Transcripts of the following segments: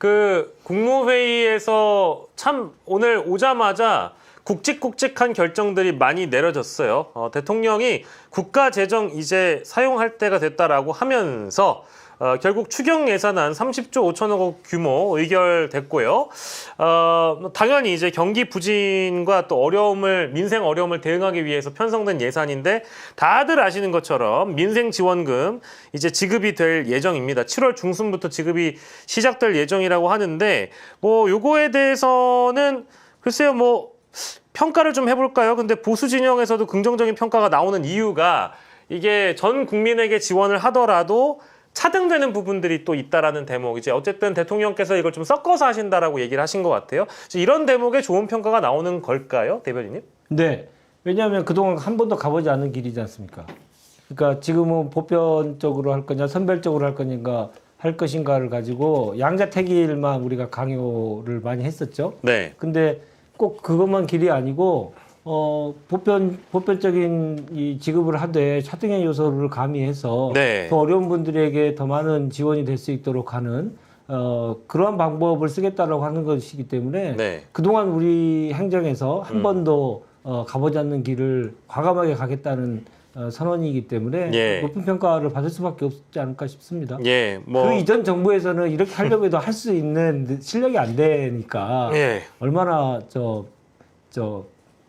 그 국무회의에서 참 오늘 오자마자 굵직굵직한 결정들이 많이 내려졌어요. 대통령이 국가재정 이제 사용할 때가 됐다라고 하면서 결국 추경 예산안 30조 5천억 원 규모 의결됐고요. 당연히 이제 경기 부진과 또 민생 어려움을 대응하기 위해서 편성된 예산인데 다들 아시는 것처럼 민생 지원금 이제 지급이 될 예정입니다. 7월 중순부터 지급이 시작될 예정이라고 하는데 뭐 요거에 대해서는 글쎄요 뭐 평가를 좀 해볼까요? 근데 보수 진영에서도 긍정적인 평가가 나오는 이유가 이게 전 국민에게 지원을 하더라도 차등되는 부분들이 또 있다라는 대목이지. 어쨌든 대통령께서 이걸 좀 섞어서 하신다라고 얘기를 하신 것 같아요. 이런 대목에 좋은 평가가 나오는 걸까요, 대변인님? 네. 왜냐하면 그동안 한 번도 가보지 않은 길이지 않습니까? 그러니까 지금은 보편적으로 할 거냐, 선별적으로 할 것인가를 가지고 양자택일만 우리가 강요를 많이 했었죠. 네. 근데 꼭 그것만 길이 아니고 보편적인 이 지급을 하되 차등의 요소를 가미해서 네. 더 어려운 분들에게 더 많은 지원이 될 수 있도록 하는 그러한 방법을 쓰겠다라고 하는 것이기 때문에 네. 그동안 우리 행정에서 한 번도 가보지 않는 길을 과감하게 가겠다는 선언이기 때문에 예. 높은 평가를 받을 수밖에 없지 않을까 싶습니다. 예, 뭐. 그 이전 정부에서는 이렇게 하려고 해도 할 수 있는 실력이 안 되니까 예. 얼마나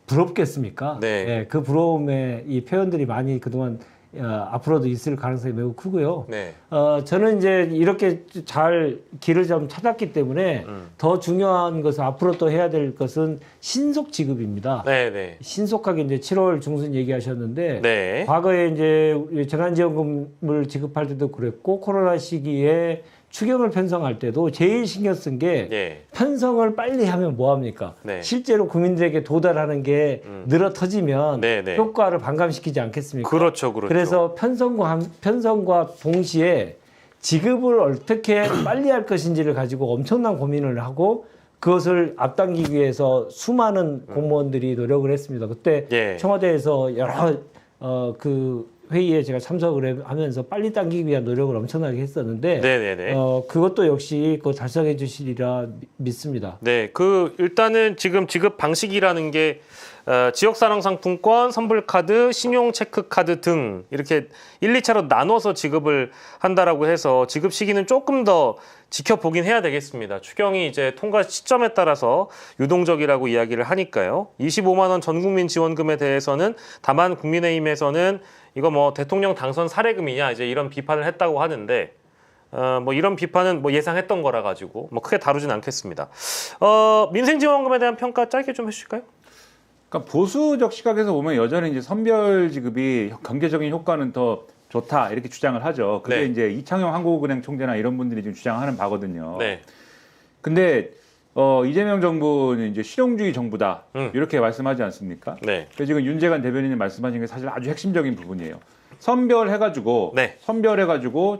부럽겠습니까? 네. 예, 그 부러움에 이 표현들이 많이 그동안 앞으로도 있을 가능성이 매우 크고요. 네. 저는 이제 이렇게 잘 길을 좀 찾았기 때문에 더 중요한 것은 앞으로 또 해야 될 것은 신속 지급입니다. 네, 네. 신속하게 이제 7월 중순 얘기하셨는데 네. 과거에 이제 재난지원금을 지급할 때도 그랬고 코로나 시기에 추경을 편성할 때도 제일 신경 쓴 게 예. 편성을 빨리 하면 뭐합니까? 네. 실제로 국민들에게 도달하는 게 늘어 터지면 네, 네. 효과를 반감시키지 않겠습니까? 그렇죠, 그렇죠. 그래서 편성과 동시에 지급을 어떻게 빨리 할 것인지를 가지고 엄청난 고민을 하고 그것을 앞당기기 위해서 수많은 공무원들이 노력을 했습니다. 그때 예. 청와대에서 여러 그 회의에 제가 참석을 하면서 빨리 당기기 위한 노력을 엄청나게 했었는데 네네네. 그것도 역시 그거 달성해 주시리라 믿습니다. 네, 일단은 지금 지급 방식이라는 게 지역사랑상품권, 선불카드, 신용체크카드 등 이렇게 1, 2차로 나눠서 지급을 한다라고 해서 지급 시기는 조금 더 지켜보긴 해야 되겠습니다. 추경이 이제 통과 시점에 따라서 유동적이라고 이야기를 하니까요. 25만 원 전국민 지원금에 대해서는 다만 국민의힘에서는 이거 뭐 대통령 당선 사례금이냐 이제 이런 비판을 했다고 하는데 뭐 이런 비판은 뭐 예상했던 거라 가지고 뭐 크게 다루진 않겠습니다. 민생지원금에 대한 평가 짧게 좀 해주실까요? 그러니까 보수적 시각에서 보면 여전히 이제 선별 지급이 경제적인 효과는 더 좋다 이렇게 주장을 하죠. 그게 네. 이제 이창용 한국은행 총재나 이런 분들이 지금 주장하는 바거든요. 네. 근데 이재명 정부는 이제 실용주의 정부다 이렇게 말씀하지 않습니까? 네. 그래서 지금 윤재관 대변인이 말씀하신 게 사실 아주 핵심적인 부분이에요. 선별해가지고 네.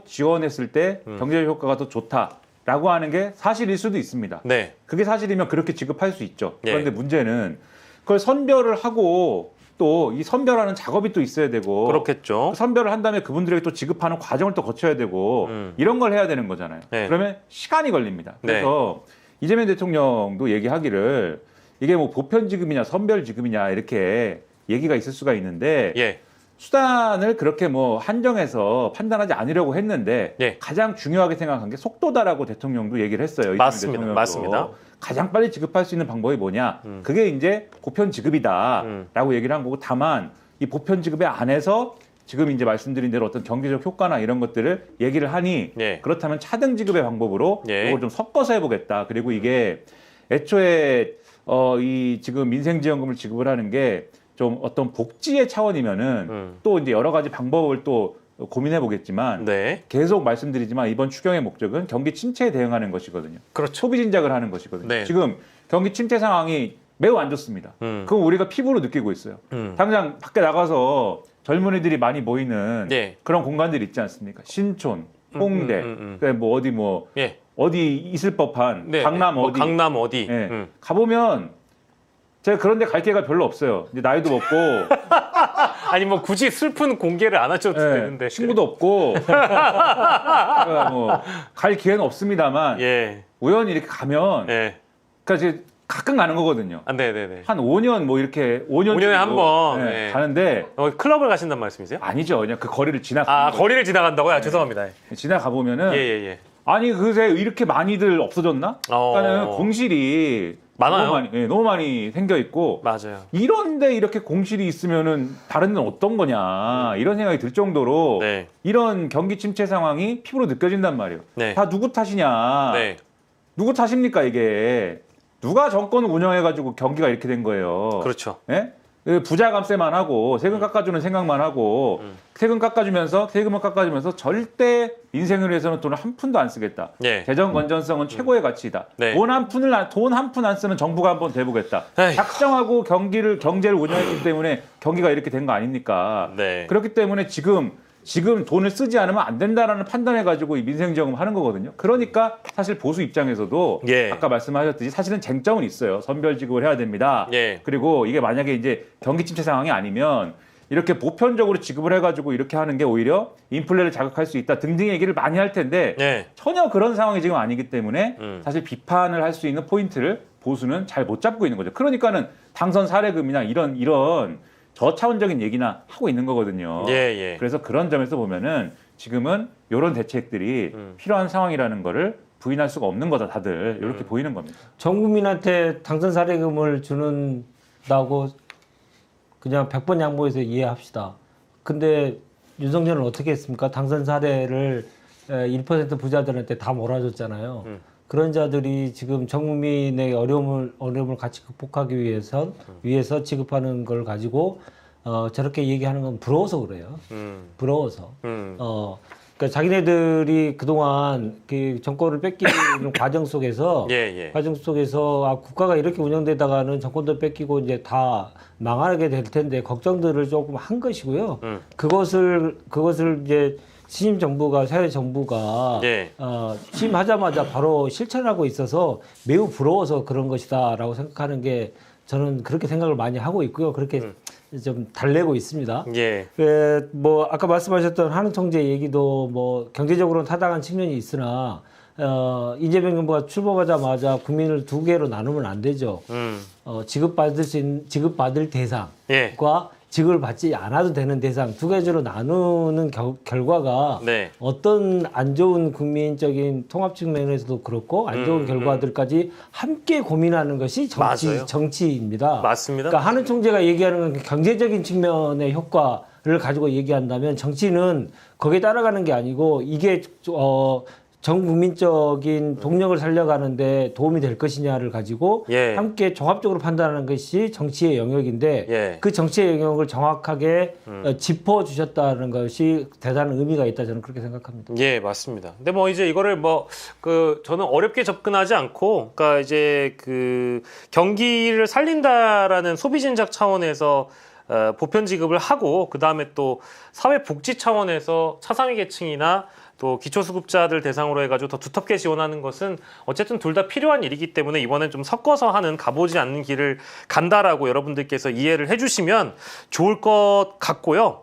지원했을 때 경제적 효과가 더 좋다라고 하는 게 사실일 수도 있습니다. 네. 그게 사실이면 그렇게 지급할 수 있죠. 예. 그런데 문제는 그걸 선별을 하고 또 이 선별하는 작업이 또 있어야 되고 그렇겠죠. 선별을 한 다음에 그분들에게 또 지급하는 과정을 또 거쳐야 되고 이런 걸 해야 되는 거잖아요. 네. 그러면 시간이 걸립니다. 네. 그래서 이재명 대통령도 얘기하기를 이게 뭐 보편 지급이냐 선별 지급이냐 이렇게 얘기가 있을 수가 있는데 예. 수단을 그렇게 뭐 한정해서 판단하지 않으려고 했는데 예. 가장 중요하게 생각한 게 속도다라고 대통령도 얘기를 했어요. 맞습니다. 대통령도. 맞습니다. 가장 빨리 지급할 수 있는 방법이 뭐냐? 그게 이제 보편 지급이다라고 얘기를 한 거고 다만 이 보편 지급의 안에서 지금 이제 말씀드린 대로 어떤 경제적 효과나 이런 것들을 얘기를 하니 예. 그렇다면 차등 지급의 방법으로 예. 이걸 좀 섞어서 해보겠다. 그리고 이게 애초에 이 지금 민생지원금을 지급을 하는 게 좀 어떤 복지의 차원이면은 또 이제 여러 가지 방법을 또 고민해 보겠지만 네. 계속 말씀드리지만 이번 추경의 목적은 경기 침체에 대응하는 것이거든요. 그렇죠. 소비 진작을 하는 것이거든요. 네. 지금 경기 침체 상황이 매우 안 좋습니다. 그건 우리가 피부로 느끼고 있어요. 당장 밖에 나가서 젊은이들이 많이 모이는 예. 그런 공간들이 있지 않습니까? 신촌, 홍대, 그다음에 뭐 어디 예. 어디 있을 법한 네. 강남 뭐 어디 강남 어디. 예. 가보면 제가 그런데 갈 기회가 별로 없어요. 이제 나이도 먹고 아니 뭐 굳이 슬픈 공개를 안 하셔도 예, 되는데. 친구도 없고 뭐 갈 기회는 없습니다만 예. 우연히 이렇게 가면 네. 그러니까 이제 가끔 가는 거거든요. 아, 네네네. 한 5년 뭐 이렇게 5년 5년에 한 번. 네, 네. 가는데 클럽을 가신단 말씀이세요? 아니죠. 그냥 그 거리를 아, 지나가 거리를 지나간다고요? 아, 죄송합니다. 지나가 보면은 예. 아니 그새 이렇게 많이들 없어졌나? 그러니까는 공실이 많아요. 너무 많이 생겨 있고 맞아요. 이런데 이렇게 공실이 있으면은 다른 데는 어떤 거냐 이런 생각이 들 정도로 네. 이런 경기 침체 상황이 피부로 느껴진단 말이에요. 네. 다 누구 탓이냐? 네. 누구 탓입니까 이게? 누가 정권을 운영해가지고 경기가 이렇게 된 거예요. 그렇죠. 예? 부자 감세만 하고 세금 깎아주는 생각만 하고 세금을 깎아주면서 절대 민생을 위해서는 돈을 한 푼도 안 쓰겠다. 예. 재정 건전성은 최고의 가치이다. 네. 돈 한 푼 안 쓰는 정부가 한번 돼보겠다. 에이. 작정하고 경제를 운영했기 때문에 경기가 이렇게 된 거 아닙니까? 네. 그렇기 때문에 지금 돈을 쓰지 않으면 안 된다라는 판단해가지고 이 민생지원금 하는 거거든요. 그러니까 사실 보수 입장에서도 예. 아까 말씀하셨듯이 사실은 쟁점은 있어요. 선별 지급을 해야 됩니다. 예. 그리고 이게 만약에 이제 경기 침체 상황이 아니면 이렇게 보편적으로 지급을 해가지고 이렇게 하는 게 오히려 인플레를 자극할 수 있다 등등 얘기를 많이 할 텐데 예. 전혀 그런 상황이 지금 아니기 때문에 사실 사실 비판을 할 수 있는 포인트를 보수는 잘 못 잡고 있는 거죠. 그러니까는 당선 사례금이나 이런 저차원적인 얘기나 하고 있는 거거든요. 예. 그래서 그런 점에서 보면은 지금은 이런 대책들이 필요한 상황이라는 거를 부인할 수가 없는 거다 다들 이렇게 보이는 겁니다. 전 국민한테 당선 사례금을 주는다고 그냥 100번 양보해서 이해합시다. 근데 윤석열은 어떻게 했습니까? 당선 사례를 1% 부자들한테 다 몰아줬잖아요. 그런 자들이 지금 전 국민의 어려움을 같이 극복하기 위해서 지급하는 걸 가지고 저렇게 얘기하는 건 부러워서 그래요. 부러워서. 그러니까 자기네들이 그동안 그 정권을 뺏기는 과정 속에서 예. 국가가 이렇게 운영되다가는 정권도 뺏기고 이제 다 망하게 될 텐데 걱정들을 조금 한 것이고요. 그것을 이제 신임 정부가 새해 정부가 예. 취임하자마자 바로 실천하고 있어서 매우 부러워서 그런 것이다라고 생각하는 게 저는 그렇게 생각을 많이 하고 있고요. 그렇게 좀 달래고 있습니다. 예. 뭐 아까 말씀하셨던 한은 총재 얘기도 뭐 경제적으로는 타당한 측면이 있으나 이재명 정부가 출범하자마자 국민을 두 개로 나누면 안 되죠. 지급받을 대상과 예. 지급을 받지 않아도 되는 대상 두 가지로 나누는 결과가 네. 어떤 안 좋은 국민적인 통합 측면에서도 그렇고 안 좋은 결과들까지 함께 고민하는 것이 맞아요. 정치입니다. 맞습니다. 그러니까 한은 총재가 얘기하는 건 경제적인 측면의 효과를 가지고 얘기한다면 정치는 거기에 따라가는 게 아니고 이게 전 국민적인 동력을 살려가는데 도움이 될 것이냐를 가지고 예. 함께 종합적으로 판단하는 것이 정치의 영역인데 예. 그 정치의 영역을 정확하게 짚어주셨다는 것이 대단한 의미가 있다 저는 그렇게 생각합니다. 예, 맞습니다. 근데 뭐 이제 이거를 저는 어렵게 접근하지 않고, 그러니까 이제 그 경기를 살린다라는 소비 진작 차원에서 보편 지급을 하고, 그 다음에 또 사회 복지 차원에서 차상위 계층이나 또 기초수급자들 대상으로 해가지고 더 두텁게 지원하는 것은 어쨌든 둘 다 필요한 일이기 때문에 이번엔 좀 섞어서 하는 가보지 않는 길을 간다라고 여러분들께서 이해를 해주시면 좋을 것 같고요.